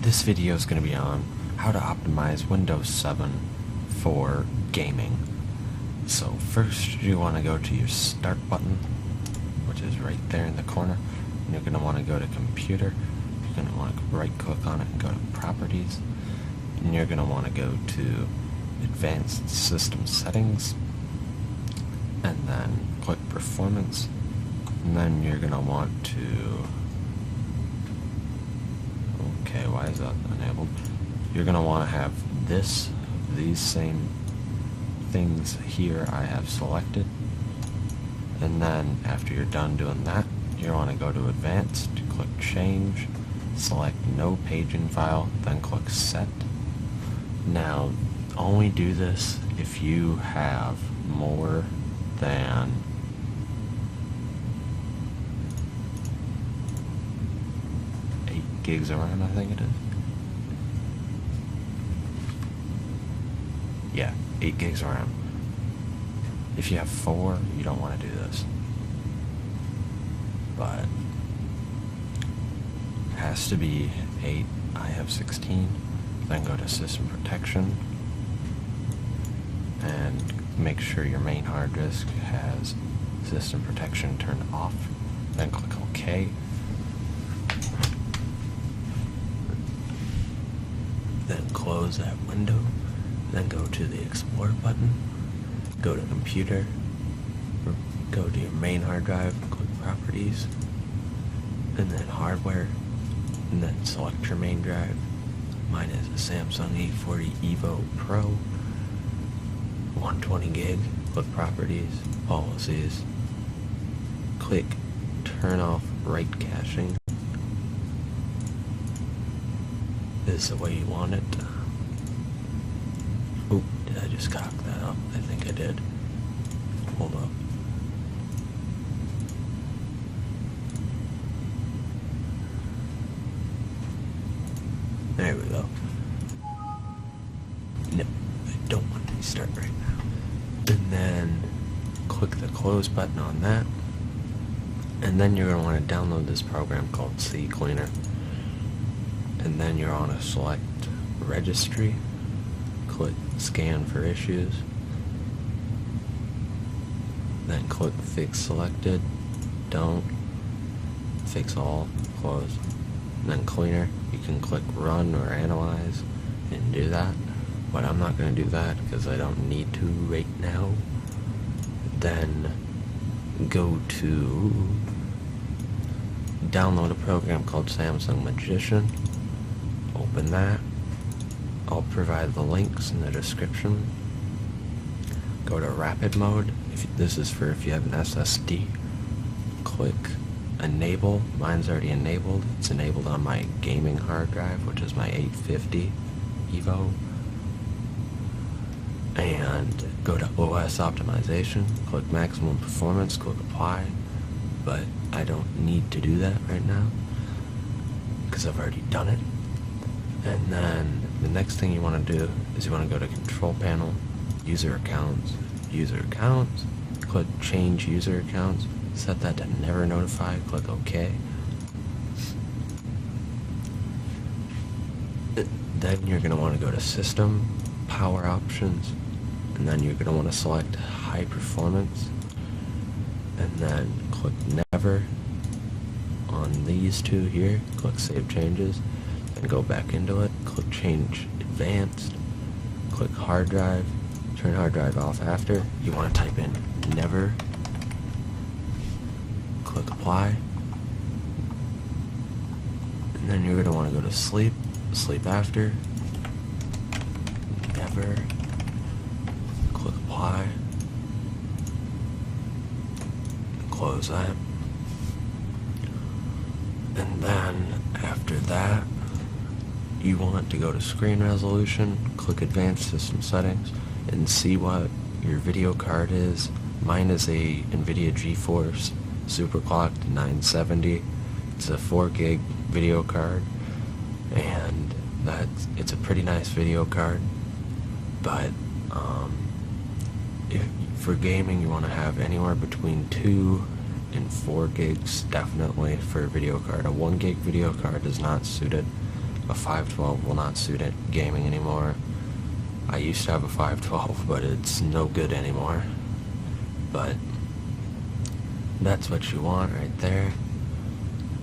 This video is going to be on how to optimize Windows 7 for gaming. So first you want to go to your Start button, which is right there in the corner, and you're going to want to go to Computer. You're going to want to right click on it and go to Properties, and you're going to want to go to Advanced System Settings, and then click Performance, and then you're going to want to... Okay, why is that enabled? You're going to want to have these same things here I have selected, and then after you're done doing that, you want to go to Advanced, click Change, select No Paging File, then click Set. Now, only do this if you have more than 8 gigs of RAM, I think it is. Yeah, 8 gigs of RAM. If you have 4, you don't want to do this. But it has to be 8. I have 16. Then go to System Protection and make sure your main hard disk has System Protection turned off. Then click OK. Then close that window. Then go to the Explore button, go to Computer, go to your main hard drive, click Properties, and then Hardware, and then select your main drive. Mine is a Samsung 840 EVO Pro, 120 gig, click Properties, Policies, click Turn off write caching. This is the way you want it. Oop, did I just cock that up? I think I did. Hold up. There we go. No, I don't want to restart right now. And then click the close button on that. And then you're going to want to download this program called CCleaner. And then you're on to select Registry. Click Scan for Issues, then click Fix Selected, Don't, Fix All, Close, and then Cleaner. You can click Run or Analyze and do that, but I'm not going to do that because I don't need to right now. Then go to download a program called Samsung Magician, open that. I'll provide the links in the description. Go to rapid mode. This is for if you have an SSD. Click enable. Mine's already enabled. It's enabled on my gaming hard drive, which is my 850 EVO. And go to OS optimization. Click maximum performance. Click apply. But I don't need to do that right now because I've already done it. And then the next thing you want to do is you want to go to Control Panel, User Accounts, click Change User Accounts, set that to Never Notify, click OK. Then you're going to want to go to System, Power Options, and then you're going to want to select High Performance, and then click Never on these two here, click Save Changes. And go back into it, click Change Advanced, click Hard Drive, turn hard drive off after. You want to type in Never, click Apply, and then you're going to want to go to Sleep, Sleep After, Never, click Apply, close that, and then after that, you want to go to Screen Resolution, click Advanced System Settings, and see what your video card is. Mine is a NVIDIA GeForce Superclocked 970. It's a 4 gig video card, and it's a pretty nice video card. But if for gaming, you want to have anywhere between 2 and 4 gigs, definitely, for a video card. A 1 gig video card is not suited. a 512 will not suit it gaming anymore. I used to have a 512, but it's no good anymore. But that's what you want right there,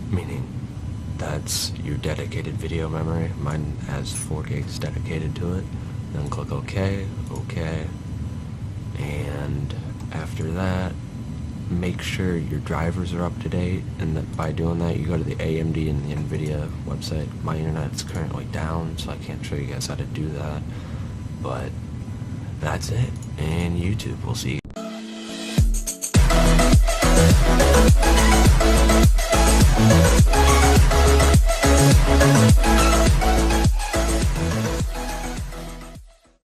meaning that's your dedicated video memory. Mine has 4 gigs dedicated to it. Then click OK, OK, and after that, make sure your drivers are up to date, and that by doing that, you go to the AMD and the NVIDIA website. My internet's currently down, so I can't show you guys how to do that, but that's it, and YouTube, we'll see you.